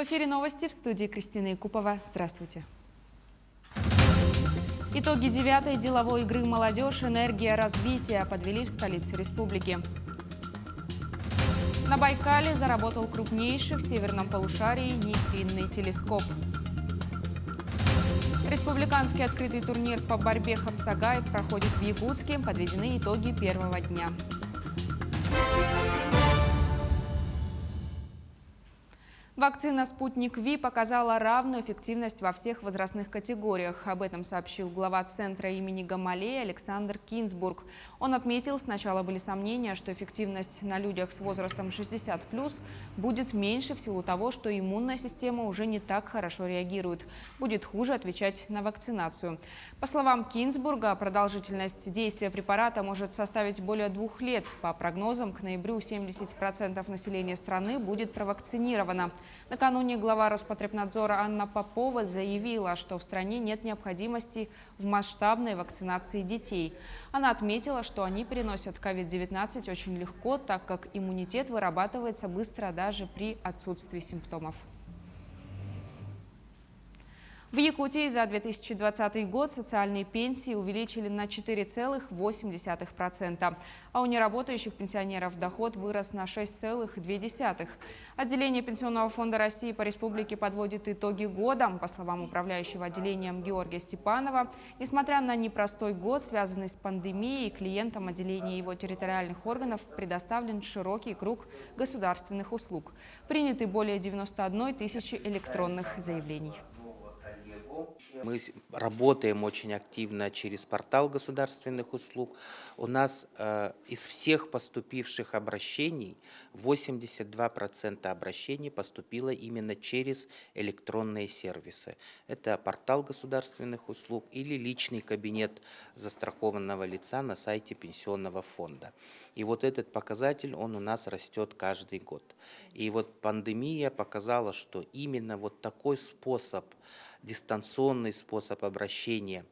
В эфире новости, в студии Кристина Якупова. Здравствуйте. Итоги 9-й деловой игры «Молодежь. Энергия развития» подвели в столице республики. На Байкале заработал крупнейший в северном полушарии нейтринный телескоп. Республиканский открытый турнир по борьбе «Хапсагай» проходит в Якутске. Подведены итоги первого дня. Вакцина «Спутник Ви» показала равную эффективность во всех возрастных категориях. Об этом сообщил глава центра имени Гамалеи Александр Кинзбург. Он отметил, сначала были сомнения, что эффективность на людях с возрастом 60+ будет меньше в силу того, что иммунная система уже не так хорошо реагирует. Будет хуже отвечать на вакцинацию. По словам Кинзбурга, продолжительность действия препарата может составить более 2 лет. По прогнозам, к ноябрю 70% населения страны будет провакцинировано. Накануне глава Роспотребнадзора Анна Попова заявила, что в стране нет необходимости в масштабной вакцинации детей. Она отметила, что они переносят COVID-19 очень легко, так как иммунитет вырабатывается быстро даже при отсутствии симптомов. В Якутии за 2020 год социальные пенсии увеличили на 4,8%, а у неработающих пенсионеров доход вырос на 6,2%. Отделение Пенсионного фонда России по республике подводит итоги года. По словам управляющего отделением Георгия Степанова, несмотря на непростой год, связанный с пандемией, клиентам отделения и его территориальных органов предоставлен широкий круг государственных услуг. Приняты более 91 тысячи электронных заявлений. Мы работаем очень активно через портал государственных услуг. У нас из всех поступивших обращений 82% обращений поступило именно через электронные сервисы. Это портал государственных услуг или личный кабинет застрахованного лица на сайте пенсионного фонда. И вот этот показатель, он у нас растет каждый год. И вот пандемия показала, что именно вот такой способ, дистанционный способ обращения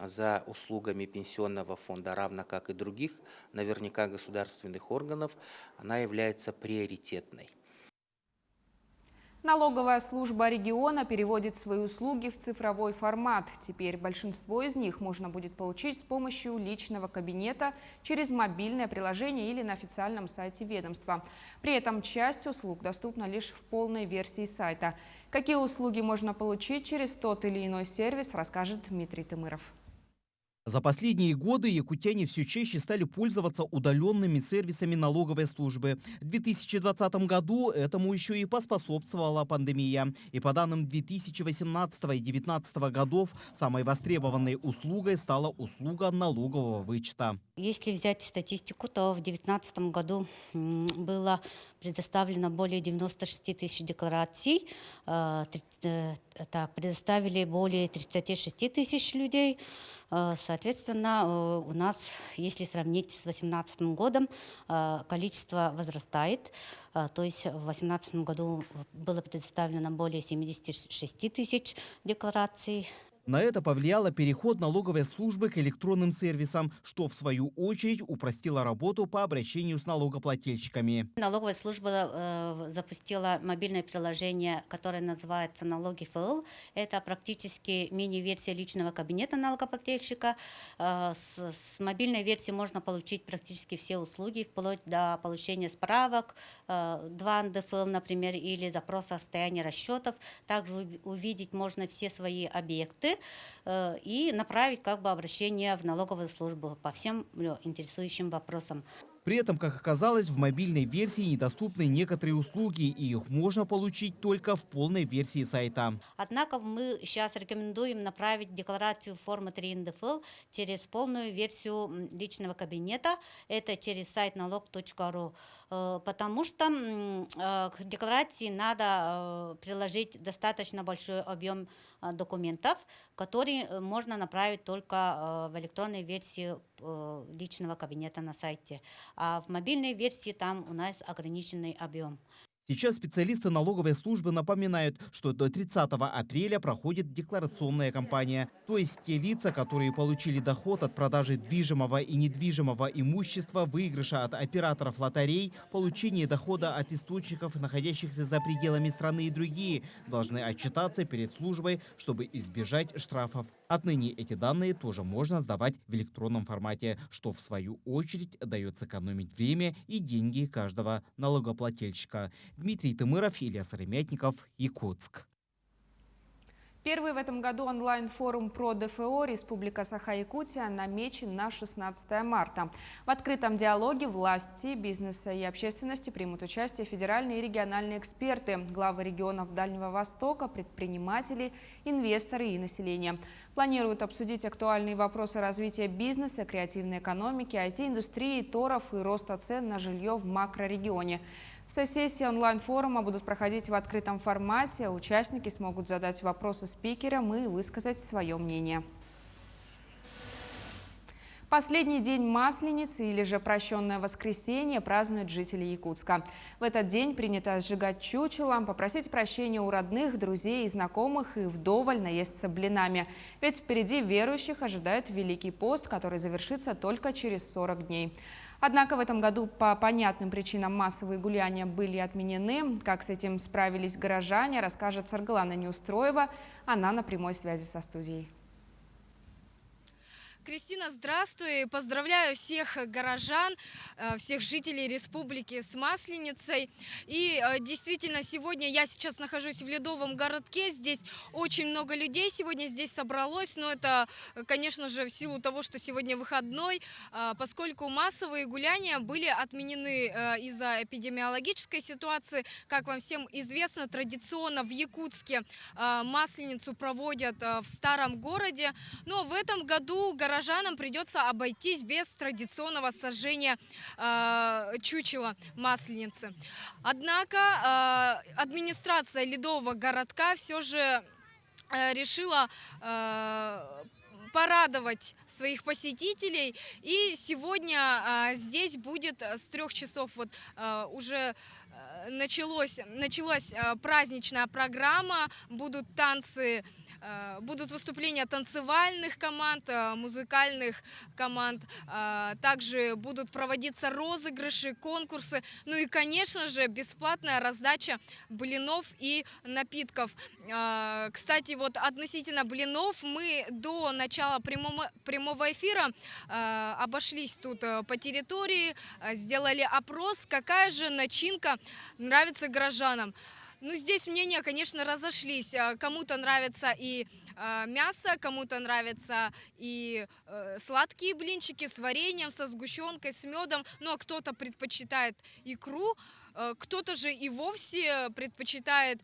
за услугами пенсионного фонда, равно как и других, наверняка государственных органов, она является приоритетной. Налоговая служба региона переводит свои услуги в цифровой формат. Теперь большинство из них можно будет получить с помощью личного кабинета через мобильное приложение или на официальном сайте ведомства. При этом часть услуг доступна лишь в полной версии сайта. Какие услуги можно получить через тот или иной сервис, расскажет Дмитрий Тымыров. За последние годы якутяне все чаще стали пользоваться удаленными сервисами налоговой службы. В 2020 году этому еще и поспособствовала пандемия. И по данным 2018 и 2019 годов, самой востребованной услугой стала услуга налогового вычета. Если взять статистику, то в 2019 году было предоставлено более 96 тысяч деклараций. Предоставили более 36 тысяч людей. Соответственно, у нас, если сравнить с 2018 годом, количество возрастает. То есть в 2018 году было предоставлено более 76 тысяч деклараций. На это повлияло переход налоговой службы к электронным сервисам, что в свою очередь упростило работу по обращению с налогоплательщиками. Налоговая служба запустила мобильное приложение, которое называется «Налоги ФЛ». Это практически мини-версия личного кабинета налогоплательщика. С мобильной версии можно получить практически все услуги, вплоть до получения справок, 2 НДФЛ, например, или запроса состояния расчетов. Также увидеть можно все свои объекты и направить обращение в налоговую службу по всем интересующим вопросам. При этом, как оказалось, в мобильной версии недоступны некоторые услуги, и их можно получить только в полной версии сайта. Однако мы сейчас рекомендуем направить декларацию формы 3 НДФЛ через полную версию личного кабинета, это через сайт налог.ру, потому что к декларации надо приложить достаточно большой объем документов, которые можно направить только в электронной версии личного кабинета на сайте. А в мобильной версии там у нас ограниченный объем. Сейчас специалисты налоговой службы напоминают, что до 30 апреля проходит декларационная кампания. То есть те лица, которые получили доход от продажи движимого и недвижимого имущества, выигрыша от операторов лотерей, получения дохода от источников, находящихся за пределами страны и другие, должны отчитаться перед службой, чтобы избежать штрафов. Отныне эти данные тоже можно сдавать в электронном формате, что в свою очередь дает сэкономить время и деньги каждого налогоплательщика. Дмитрий Тымыров, Илья Сыромятников, Якутск. Первый в этом году онлайн-форум про ДФО «Республика Саха-Якутия» намечен на 16 марта. В открытом диалоге власти, бизнеса и общественности примут участие федеральные и региональные эксперты, главы регионов Дальнего Востока, предприниматели, инвесторы и население. Планируют обсудить актуальные вопросы развития бизнеса, креативной экономики, IT-индустрии, торов и роста цен на жилье в макрорегионе. Все сессии онлайн-форума будут проходить в открытом формате. Участники смогут задать вопросы спикерам и высказать свое мнение. Последний день Масленицы, или же прощенное воскресенье, празднуют жители Якутска. В этот день принято сжигать чучело, попросить прощения у родных, друзей и знакомых и вдоволь наесться блинами. Ведь впереди верующих ожидает Великий пост, который завершится только через 40 дней. Однако в этом году по понятным причинам массовые гуляния были отменены. Как с этим справились горожане, расскажет Саргалана Неустроева. Она на прямой связи со студией. Кристина, здравствуй! Поздравляю всех горожан, всех жителей республики с Масленицей. И действительно, сегодня я сейчас нахожусь в Ледовом городке. Здесь очень много людей сегодня здесь собралось. Но это, конечно же, в силу того, что сегодня выходной, поскольку массовые гуляния были отменены из-за эпидемиологической ситуации. Как вам всем известно, традиционно в Якутске Масленицу проводят в старом городе. Но в этом году горожанам придется обойтись без традиционного сожжения чучела Масленицы. Однако администрация Ледового городка все же решила порадовать своих посетителей. И сегодня здесь будет с 3 часов уже началась праздничная программа, будут танцы, будут выступления танцевальных команд, музыкальных команд, также будут проводиться розыгрыши, конкурсы, ну и, конечно же, бесплатная раздача блинов и напитков. Кстати, относительно блинов, мы до начала прямого эфира обошлись тут по территории, сделали опрос, какая же начинка нравится горожанам. Ну, здесь мнения, конечно, разошлись. Кому-то нравится и мясо, кому-то нравятся и сладкие блинчики с вареньем, со сгущенкой, с медом. Ну, а кто-то предпочитает икру, кто-то же и вовсе предпочитает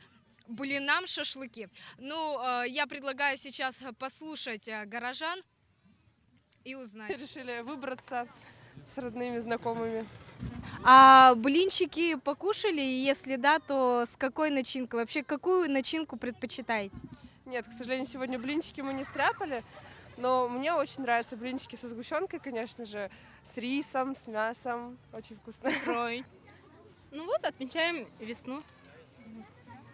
блинам шашлыки. Ну, я предлагаю сейчас послушать горожан и узнать. Решили выбраться с родными, знакомыми. А блинчики покушали? Если да, то с какой начинкой? Вообще, какую начинку предпочитаете? Нет, к сожалению, сегодня блинчики мы не стряпали, но мне очень нравятся блинчики со сгущенкой, конечно же, с рисом, с мясом. Очень вкусно. Ну вот, отмечаем весну,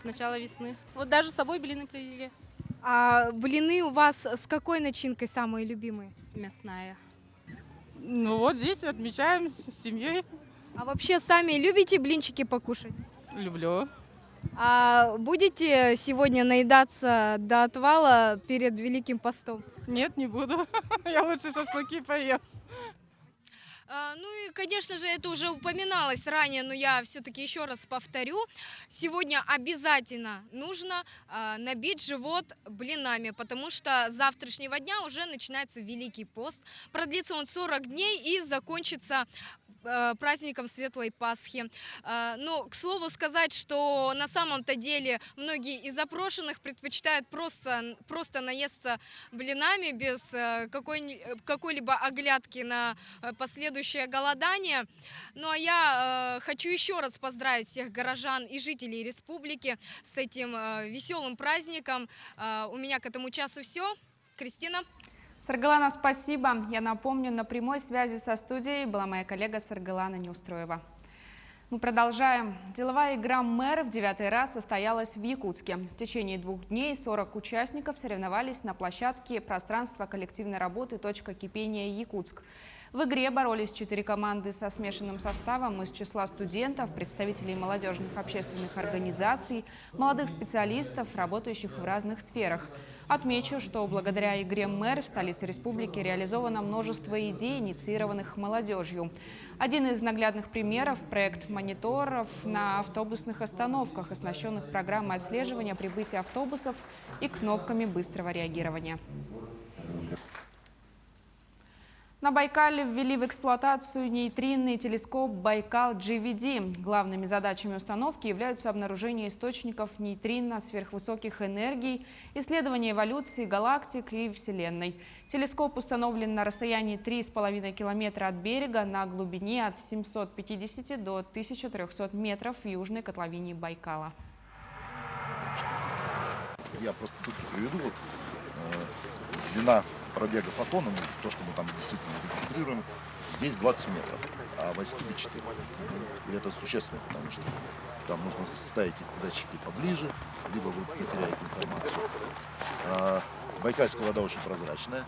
начало весны. Вот даже с собой блины привезли. А блины у вас с какой начинкой самые любимые? Мясная. Ну вот здесь отмечаем с семьей. А вообще сами любите блинчики покушать? Люблю. А будете сегодня наедаться до отвала перед Великим постом? Нет, не буду. Я лучше шашлыки поем. Ну и, конечно же, это уже упоминалось ранее, но я все-таки еще раз повторю. Сегодня обязательно нужно набить живот блинами, потому что с завтрашнего дня уже начинается Великий пост. Продлится он 40 дней и закончится праздником Светлой Пасхи. Но, к слову сказать, что на самом-то деле многие из запрошенных предпочитают просто наесться блинами без какой-либо оглядки на последующее голодание. Ну а я хочу еще раз поздравить всех горожан и жителей республики с этим веселым праздником. У меня к этому часу все. Кристина. Саргалана, спасибо. Я напомню, на прямой связи со студией была моя коллега Саргалана Неустроева. Мы продолжаем. Деловая игра «Мэр» в 9-й раз состоялась в Якутске. В течение 2 дней 40 участников соревновались на площадке пространства коллективной работы «Точка кипения Якутск». В игре боролись 4 команды со смешанным составом из числа студентов, представителей молодежных общественных организаций, молодых специалистов, работающих в разных сферах. Отмечу, что благодаря игре «Мэр» в столице республики реализовано множество идей, инициированных молодежью. Один из наглядных примеров – проект мониторов на автобусных остановках, оснащенных программой отслеживания прибытия автобусов и кнопками быстрого реагирования. На Байкале ввели в эксплуатацию нейтринный телескоп Байкал-GVD. Главными задачами установки являются обнаружение источников нейтрино сверхвысоких энергий, исследование эволюции галактик и Вселенной. Телескоп установлен на расстоянии 3,5 километра от берега на глубине от 750 до 1300 метров в южной котловине Байкала. Я просто цифру приведу. Длина пробега фотона, то, что мы там действительно регистрируем, здесь 20 метров, а в Айскибе 4. И это существенно, потому что там нужно ставить эти датчики поближе, либо вы потеряете информацию. Байкальская вода очень прозрачная.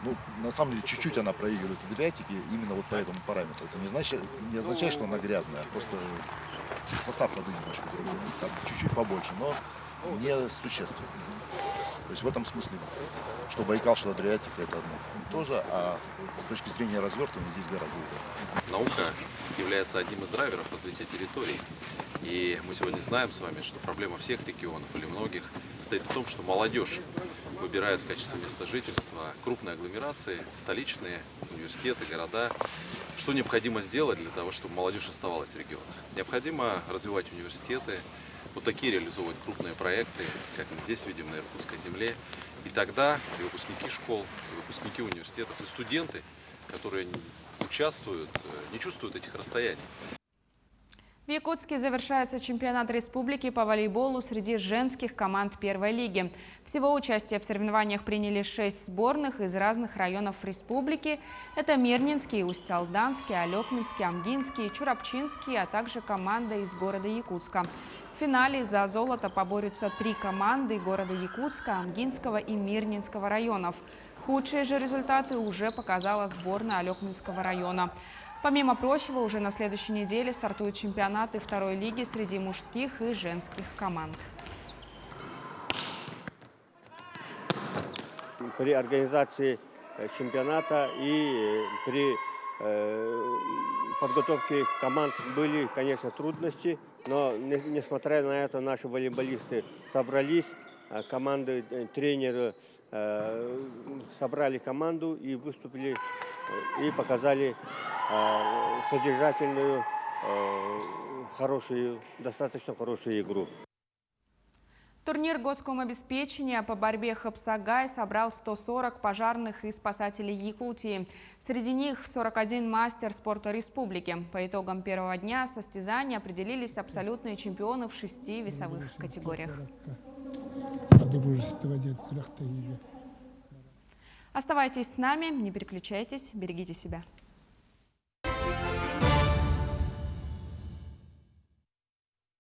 Ну, на самом деле, чуть-чуть она проигрывает Адриатике именно вот по этому параметру. Это не означает, что она грязная, просто состав воды немножко другой. Там чуть-чуть побольше, но не существенно. То есть в этом смысле, что Байкал, что Адриатика, это одно и то же, а с точки зрения развертывания здесь гораздо лучше. Наука является одним из драйверов развития территорий. И мы сегодня знаем с вами, что проблема всех регионов или многих состоит в том, что молодежь выбирает в качестве места жительства крупные агломерации, столичные, университеты, города. Что необходимо сделать для того, чтобы молодежь оставалась в регионах? Необходимо развивать университеты, вот такие реализовывать крупные проекты, как мы здесь видим на Иркутской земле. И тогда и выпускники школ, и выпускники университетов, и студенты, которые участвуют, не чувствуют этих расстояний. В Якутске завершается чемпионат республики по волейболу среди женских команд первой лиги. Всего участие в соревнованиях приняли 6 сборных из разных районов республики. Это Мирнинский, Усть-Алданский, Алекминский, Амгинский, Чурапчинский, а также команда из города Якутска. В финале за золото поборются 3 команды города Якутска, Амгинского и Мирнинского районов. Худшие же результаты уже показала сборная Алекминского района. Помимо прочего, уже на следующей неделе стартуют чемпионаты второй лиги среди мужских и женских команд. При организации чемпионата и при подготовке команд были, конечно, трудности, но несмотря на это наши волейболисты собрались, команды, тренеры собрали команду и выступили и показали содержательную, достаточно хорошую игру. Турнир Госкомобеспечения по борьбе Хапсагай собрал 140 пожарных и спасателей Якутии. Среди них 41 мастер спорта республики. По итогам первого дня состязаний определились абсолютные чемпионы в 6 весовых категориях. Оставайтесь с нами, не переключайтесь, берегите себя.